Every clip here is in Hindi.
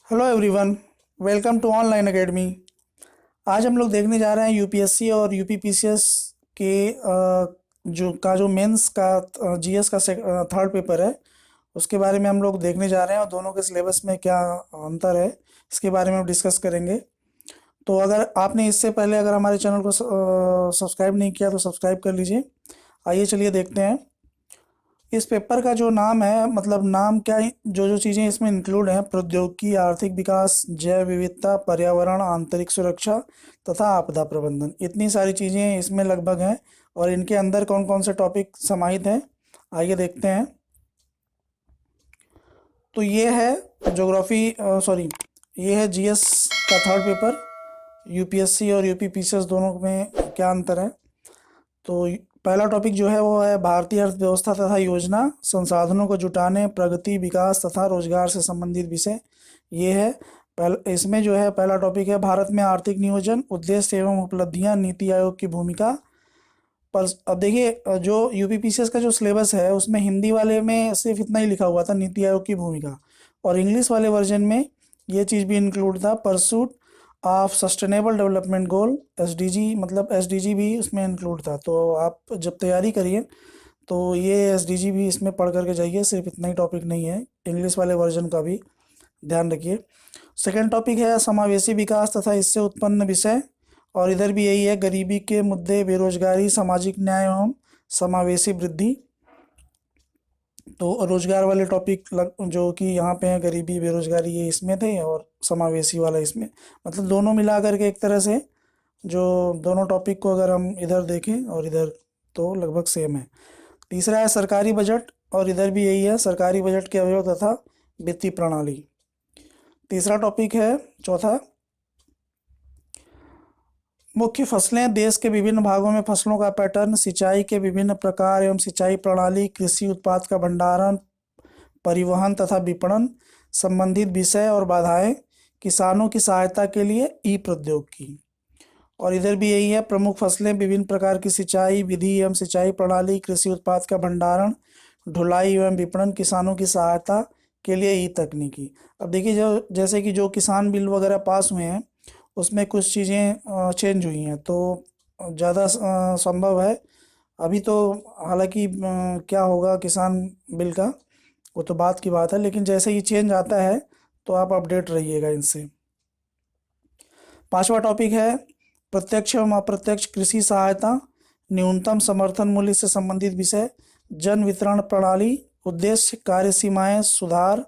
Hello everyone, welcome to online academy. आज हम लोग देखने जा रहे हैं यूपीएससी और यूपीपीसीएस के जो मेंस का जीएस का थर्ड पेपर है, उसके बारे में हम लोग देखने जा रहे हैं और दोनों के सिलेबस में क्या अंतर है इसके बारे में हम डिस्कस करेंगे। तो अगर आपने इससे पहले अगर हमारे चैनल को सब्सक्राइब नहीं किया तो सब्सक्राइब कर लीजिए। आइए चलिए देखते हैं इस पेपर का जो नाम है, मतलब नाम क्या है, जो जो चीज़ें इसमें इंक्लूड हैं: प्रौद्योगिकी, आर्थिक विकास, जैव विविधता, पर्यावरण, आंतरिक सुरक्षा तथा आपदा प्रबंधन। इतनी सारी चीज़ें इसमें लगभग हैं। और इनके अंदर कौन कौन से टॉपिक समाहित हैं, आइए देखते हैं। तो ये है ज्योग्राफी, सॉरी, ये है जीएस का थर्ड पेपर। यूपीएससी और यूपीपीसीएस दोनों में क्या अंतर है। तो पहला टॉपिक जो है वो है भारतीय अर्थव्यवस्था तथा योजना, संसाधनों को जुटाने, प्रगति, विकास तथा रोजगार से संबंधित विषय। ये है इसमें जो है पहला टॉपिक है भारत में आर्थिक नियोजन, उद्देश्य एवं उपलब्धियां, नीति आयोग की भूमिका। पर अब देखिए, जो यूपीपीसीएस का जो सिलेबस है उसमें हिंदी वाले में सिर्फ इतना ही लिखा हुआ था, नीति आयोग की भूमिका। और इंग्लिश वाले वर्जन में ये चीज़ भी इंक्लूड था, pursuit of sustainable development goal, SDG, मतलब एसडीजी भी उसमें इंक्लूड था। तो आप जब तैयारी करिए तो ये एसडीजी भी इसमें पढ़ करके जाइए, सिर्फ इतना ही टॉपिक नहीं है, इंग्लिश वाले वर्जन का भी ध्यान रखिए। सेकेंड टॉपिक है समावेशी विकास तथा इससे उत्पन्न विषय। और इधर भी यही है, गरीबी के मुद्दे, बेरोजगारी, सामाजिक न्याय एवं समावेशी वृद्धि। तो रोजगार वाले टॉपिक जो कि यहाँ पे हैं, गरीबी, बेरोजगारी, ये इसमें थे और समावेशी वाला इसमें, मतलब दोनों मिला करके एक तरह से जो दोनों टॉपिक को अगर हम इधर देखें और इधर, तो लगभग सेम है। तीसरा है सरकारी बजट, और इधर भी यही है, सरकारी बजट के अवयव तथा वित्तीय प्रणाली। तीसरा टॉपिक है, चौथा, मुख्य फसलें, देश के विभिन्न भागों में फसलों का पैटर्न, सिंचाई के विभिन्न प्रकार एवं सिंचाई प्रणाली, कृषि उत्पाद का भंडारण, परिवहन तथा विपणन, संबंधित विषय और बाधाएं, किसानों की सहायता के लिए ई प्रौद्योगिकी। और इधर भी यही है, प्रमुख फसलें, विभिन्न प्रकार की सिंचाई विधि एवं सिंचाई प्रणाली, कृषि उत्पाद का भंडारण, ढुलाई एवं विपणन, किसानों की सहायता के लिए ई तकनीकी। अब देखिए, जो जैसे कि जो किसान बिल वगैरह पास हुए हैं उसमें कुछ चीज़ें चेंज हुई हैं, तो ज़्यादा संभव है अभी तो, हालांकि क्या होगा किसान बिल का वो तो बात की बात है, लेकिन जैसे ही चेंज आता है तो आप अपडेट रहिएगा इनसे। पांचवा टॉपिक है प्रत्यक्ष एवं अप्रत्यक्ष कृषि सहायता, न्यूनतम समर्थन मूल्य से संबंधित विषय, जन वितरण प्रणाली, उद्देश्य, कार्य सीमाएं, सुधार,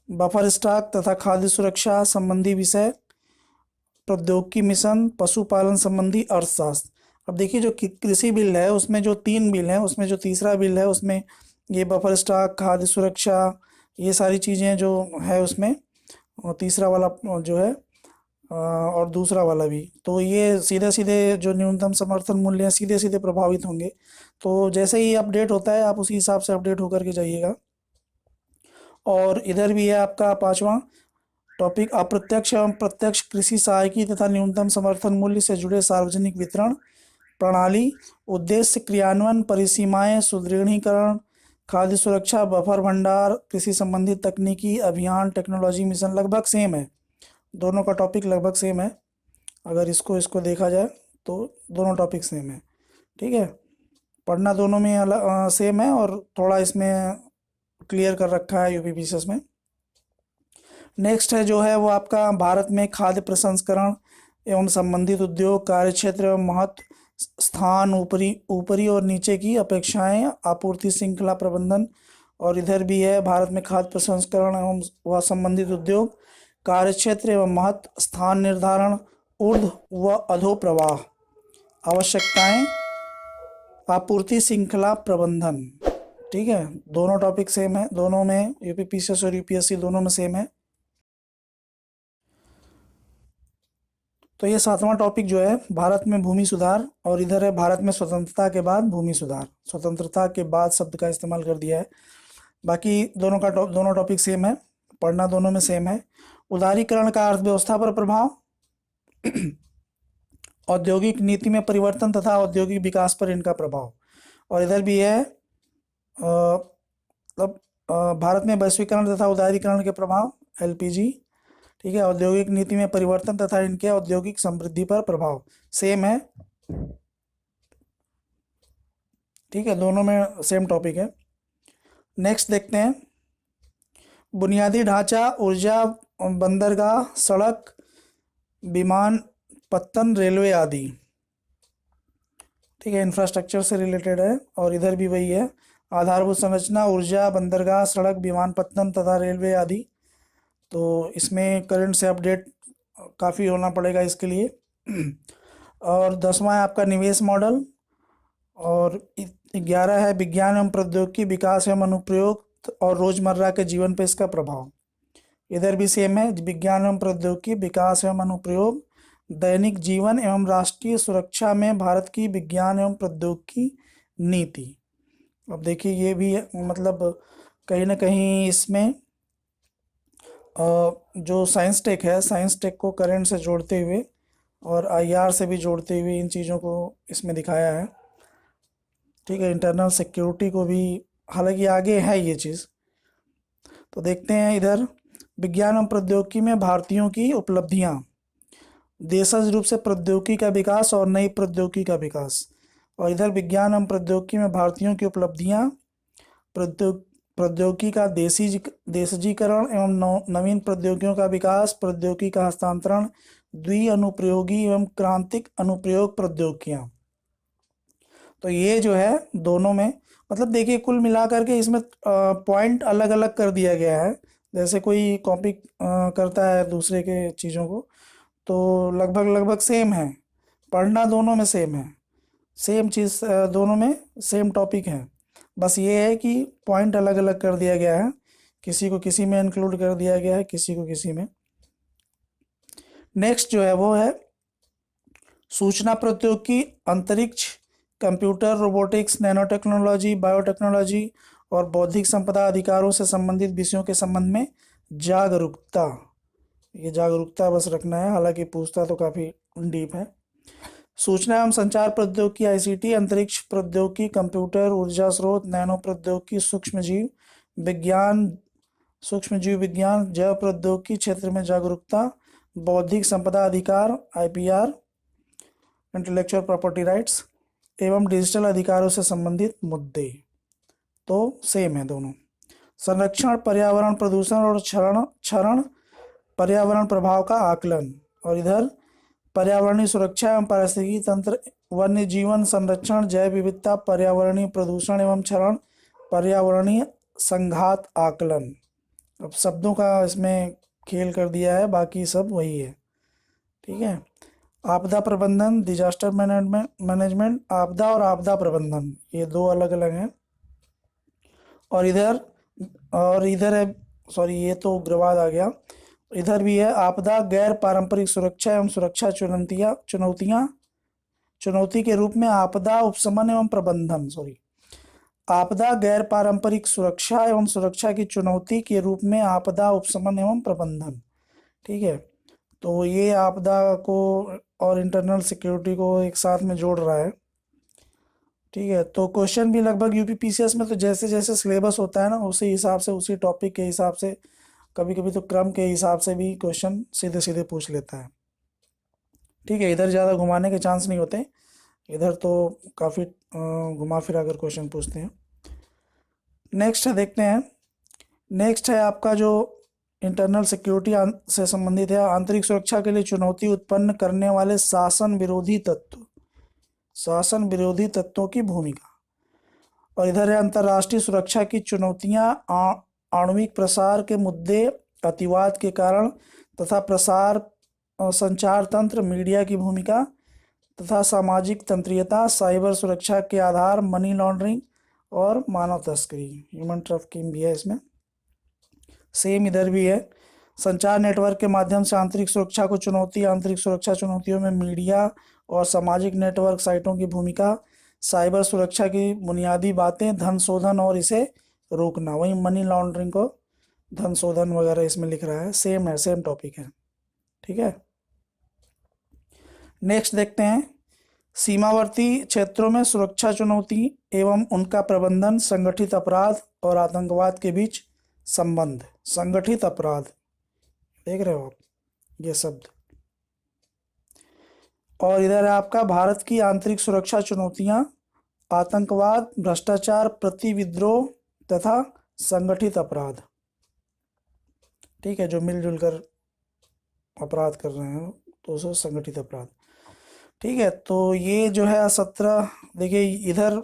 बफर स्टॉक तथा खाद्य सुरक्षा संबंधी विषय, प्रौद्योगिकी मिशन, पशुपालन संबंधी अर्थशास्त्र। अब देखिए, जो कृषि बिल है उसमें जो तीन बिल हैं, उसमें जो तीसरा बिल है उसमें ये बफर स्टॉक, खाद्य सुरक्षा, ये सारी चीज़ें जो है उसमें, और तीसरा वाला जो है और दूसरा वाला भी, तो ये सीधे सीधे जो न्यूनतम समर्थन मूल्य हैं सीधे सीधे प्रभावित होंगे। तो जैसे ही अपडेट होता है आप उसी हिसाब से अपडेट होकर के जाइएगा। और इधर भी है आपका पांचवा टॉपिक, अप्रत्यक्ष एवं प्रत्यक्ष कृषि सहायकी तथा न्यूनतम समर्थन मूल्य से जुड़े सार्वजनिक वितरण प्रणाली, उद्देश्य, क्रियान्वयन, परिसीमाएं, सुदृढ़ीकरण, खाद्य सुरक्षा, बफर भंडार, कृषि संबंधित तकनीकी अभियान, टेक्नोलॉजी मिशन। लगभग सेम है, दोनों का टॉपिक लगभग सेम है। अगर इसको इसको देखा जाए तो दोनों टॉपिक सेम है, ठीक है। पढ़ना दोनों में अलग सेम है, और थोड़ा इसमें क्लियर कर रखा है यूपीपीसीएस में। नेक्स्ट है जो है वो आपका भारत में खाद्य प्रसंस्करण एवं संबंधित उद्योग, कार्यक्षेत्र एवं महत्व, स्थान, ऊपरी ऊपरी और नीचे की अपेक्षाएं, आपूर्ति श्रृंखला प्रबंधन। और इधर भी है, भारत में खाद्य प्रसंस्करण एवं व संबंधित उद्योग, कार्यक्षेत्र एवं महत्व, स्थान निर्धारण, ऊर्ध्व व अधो प्रवाह, आवश्यकताएं, आपूर्ति श्रृंखला प्रबंधन। ठीक है, दोनों टॉपिक सेम है, दोनों में यूपीपीसीएस और यूपीएससी दोनों में सेम है। तो ये सातवां टॉपिक जो है भारत में भूमि सुधार, और इधर है भारत में स्वतंत्रता के बाद भूमि सुधार। स्वतंत्रता के बाद शब्द का इस्तेमाल कर दिया है। बाकी दोनों टॉपिक सेम है, पढ़ना दोनों में सेम है। उदारीकरण का अर्थव्यवस्था पर प्रभाव, औद्योगिक नीति में परिवर्तन तथा औद्योगिक विकास पर इनका प्रभाव। और इधर भी है मतलब भारत में वैश्वीकरण तथा उदारीकरण के प्रभाव, एलपीजी। ठीक है, औद्योगिक नीति में परिवर्तन तथा इनके औद्योगिक समृद्धि पर प्रभाव, सेम है। ठीक है, दोनों में सेम टॉपिक है। नेक्स्ट देखते हैं, बुनियादी ढांचा, ऊर्जा, बंदरगाह, सड़क, विमानपत्तन, रेलवे आदि। ठीक है, इंफ्रास्ट्रक्चर से रिलेटेड है। और इधर भी वही है, आधारभूत संरचना, ऊर्जा, बंदरगाह, सड़क, विमानपत्तन तथा रेलवे आदि। तो इसमें करंट से अपडेट काफ़ी होना पड़ेगा इसके लिए। और 10वां है आपका निवेश मॉडल। और 11 है विज्ञान एवं प्रौद्योगिकी, विकास एवं अनुप्रयोग और रोजमर्रा के जीवन पर इसका प्रभाव। इधर भी सेम है, विज्ञान एवं प्रौद्योगिकी, विकास एवं अनुप्रयोग, दैनिक जीवन एवं राष्ट्रीय सुरक्षा में भारत की विज्ञान एवं प्रौद्योगिकी नीति। अब देखिए ये भी मतलब कहीं ना कहीं इसमें जो साइंस टेक है, साइंस टेक को करंट से जोड़ते हुए और आईआर से भी जोड़ते हुए इन चीज़ों को इसमें दिखाया है। ठीक है, इंटरनल सिक्योरिटी को भी, हालांकि आगे है ये चीज़। तो देखते हैं इधर, विज्ञान एवं प्रौद्योगिकी में भारतीयों की उपलब्धियां, देशज रूप से प्रौद्योगिकी का विकास और नई प्रौद्योगिकी का विकास। और इधर विज्ञान एवं प्रौद्योगिकी में भारतीयों की उपलब्धियां, प्रौद्योगिकी का देशीजीकरण एवं नवीन प्रौद्योगिकियों का विकास, प्रौद्योगिकी का हस्तांतरण, द्विअनुप्रयोगी एवं क्रांतिक अनुप्रयोग प्रौद्योगिकियां। तो ये जो है दोनों में, मतलब देखिए कुल मिलाकर के इसमें पॉइंट अलग अलग कर दिया गया है। जैसे कोई कॉपी करता है दूसरे के चीज़ों को, तो लगभग लगभग सेम है, पढ़ना दोनों में सेम है, सेम चीज़ दोनों में सेम टॉपिक है। बस ये है कि पॉइंट अलग अलग कर दिया गया है, किसी को किसी में इंक्लूड कर दिया गया है, किसी को किसी में। नेक्स्ट जो है वो है सूचना प्रौद्योगिकी, अंतरिक्ष, computer, robotics, nano technology, biotechnology और बौद्धिक संपदा अधिकारों से संबंधित विषयों के संबंध में जागरूकता। ये जागरूकता बस रखना है, हालांकि पूछता तो काफ़ी डीप है। सूचना एवं संचार प्रौद्योगिकी, आईसीटी, अंतरिक्ष प्रौद्योगिकी, कंप्यूटर, ऊर्जा स्रोत, नैनो प्रौद्योगिकी, सूक्ष्मजीव विज्ञान, जैव प्रौद्योगिकी क्षेत्र में जागरूकता, बौद्धिक संपदा अधिकार, आईपीआर, इंटेलेक्चुअल प्रॉपर्टी राइट्स एवं डिजिटल अधिकारों से संबंधित मुद्दे। तो सेम है दोनों। संरक्षण, पर्यावरण प्रदूषण और क्षरण पर्यावरण प्रभाव का आकलन। और इधर पर्यावरणीय सुरक्षा एवं पारिस्थितिकी तंत्र, वन्य जीवन संरक्षण, जैव विविधता, पर्यावरणीय प्रदूषण एवं क्षरण, पर्यावरणीय संघात आकलन। अब शब्दों का इसमें खेल कर दिया है, बाकी सब वही है। ठीक है, आपदा प्रबंधन, डिजास्टर मैनेजमेंट, आपदा और आपदा प्रबंधन, ये दो अलग अलग हैं। और इधर है, सॉरी ये तो उग्रवाद आ गया। इधर भी है आपदा, गैर पारंपरिक सुरक्षा एवं सुरक्षा चुनौती के रूप में आपदा उपशमन एवं प्रबंधन, आपदा, गैर पारंपरिक सुरक्षा एवं सुरक्षा की चुनौती के रूप में आपदा उपशमन एवं प्रबंधन। ठीक है, तो ये आपदा को और इंटरनल सिक्योरिटी को एक साथ में जोड़ रहा है। ठीक है, तो क्वेश्चन भी लगभग यूपीपीसीएस में तो जैसे जैसे सिलेबस होता है ना, उसी हिसाब से, उसी टॉपिक के हिसाब से, कभी कभी तो क्रम के हिसाब से भी क्वेश्चन सीधे सीधे पूछ लेता है। ठीक है, इधर ज़्यादा घुमाने के चांस नहीं होते, इधर तो काफ़ी घुमा फिरा कर क्वेश्चन पूछते हैं। नेक्स्ट है, देखते हैं। नेक्स्ट है आपका जो इंटरनल सिक्योरिटी से संबंधित है, आंतरिक सुरक्षा के लिए चुनौती उत्पन्न करने वाले शासन विरोधी तत्वों की भूमिका। और इधर है अंतर्राष्ट्रीय सुरक्षा की चुनौतियां, आणविक प्रसार के मुद्दे, अतिवाद के कारण तथा प्रसार संचार तंत्र, मीडिया की भूमिका तथा सामाजिक तंत्रीयता, साइबर सुरक्षा के आधार, मनी लॉन्ड्रिंग और मानव तस्करी, ह्यूमन ट्रैफिकिंग भी है इसमें। सेम इधर भी है, संचार नेटवर्क के माध्यम से आंतरिक सुरक्षा को चुनौती, आंतरिक सुरक्षा चुनौतियों में मीडिया और सामाजिक नेटवर्क साइटों की भूमिका, साइबर सुरक्षा की बुनियादी बातें, धन शोधन और इसे रोकना, वही मनी लॉन्ड्रिंग को धन शोधन वगैरह इसमें लिख रहा है, सेम है, सेम टॉपिक है। ठीक है, नेक्स्ट देखते हैं, सीमावर्ती क्षेत्रों में सुरक्षा चुनौती एवं उनका प्रबंधन, संगठित अपराध और आतंकवाद के बीच संबंध। संगठित अपराध, देख रहे हो आप ये शब्द। और इधर है आपका भारत की आंतरिक सुरक्षा चुनौतियां, आतंकवाद, भ्रष्टाचार, प्रतिविद्रोह तथा संगठित अपराध। ठीक है, जो मिलजुल कर अपराध कर रहे हैं तो उसे संगठित अपराध। ठीक है, तो ये जो है 17, देखिए इधर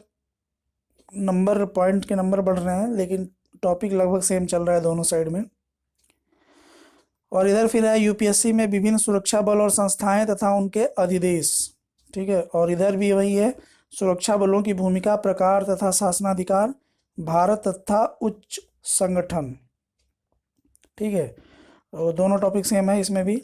नंबर, पॉइंट के नंबर बढ़ रहे हैं लेकिन टॉपिक लगभग सेम चल रहा है दोनों साइड में। और इधर फिर है यूपीएससी में विभिन्न सुरक्षा बल और संस्थाएं तथा उनके अधिदेश। ठीक है, और इधर भी वही है, सुरक्षा बलों की भूमिका, प्रकार तथा शासनाधिकार, भारत तथा उच्च संगठन। ठीक है, और दोनों टॉपिक सेम है इसमें भी।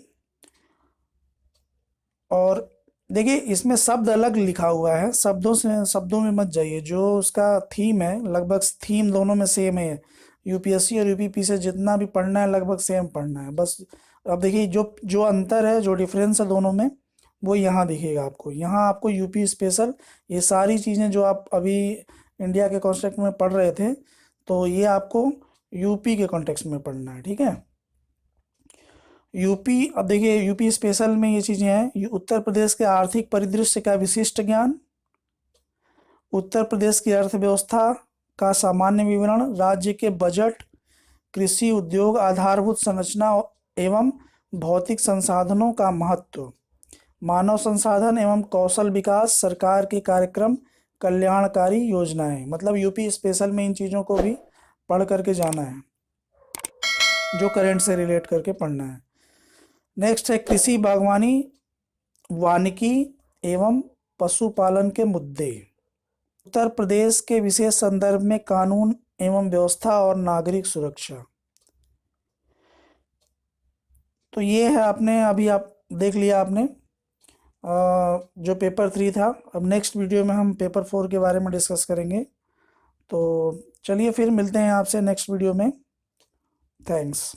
और देखिए इसमें शब्द अलग लिखा हुआ है, शब्दों में मत जाइए, जो उसका थीम है लगभग थीम दोनों में सेम है। यूपीएससी और यूपीपी से जितना भी पढ़ना है लगभग सेम पढ़ना है बस। अब देखिए जो जो अंतर है, जो डिफरेंस है दोनों में, वो यहाँ दिखेगा आपको। यहाँ आपको यूपी स्पेशल, ये सारी चीज़ें जो आप अभी इंडिया के कॉन्टेक्स्ट में पढ़ रहे थे, तो ये आपको यूपी के कॉन्टेक्स्ट में पढ़ना है। ठीक है, यूपी, अब देखिए यूपी स्पेशल में ये चीज़ें हैं, उत्तर प्रदेश के आर्थिक परिदृश्य का विशिष्ट ज्ञान, उत्तर प्रदेश की अर्थव्यवस्था का सामान्य विवरण, राज्य के बजट, कृषि उद्योग, आधारभूत संरचना एवं भौतिक संसाधनों का महत्व, मानव संसाधन एवं कौशल विकास, सरकार के कार्यक्रम, कल्याणकारी योजनाएं। मतलब यूपी स्पेशल में इन चीज़ों को भी पढ़ करके जाना है, जो करंट से रिलेट करके पढ़ना है। नेक्स्ट है कृषि, बागवानी, वानिकी एवं पशुपालन के मुद्दे, उत्तर प्रदेश के विशेष संदर्भ में कानून एवं व्यवस्था और नागरिक सुरक्षा। तो ये है, आपने अभी आप देख लिया आपने जो पेपर 3 था। अब नेक्स्ट वीडियो में हम पेपर 4 के बारे में डिस्कस करेंगे। तो चलिए फिर मिलते हैं आपसे नेक्स्ट वीडियो में। थैंक्स।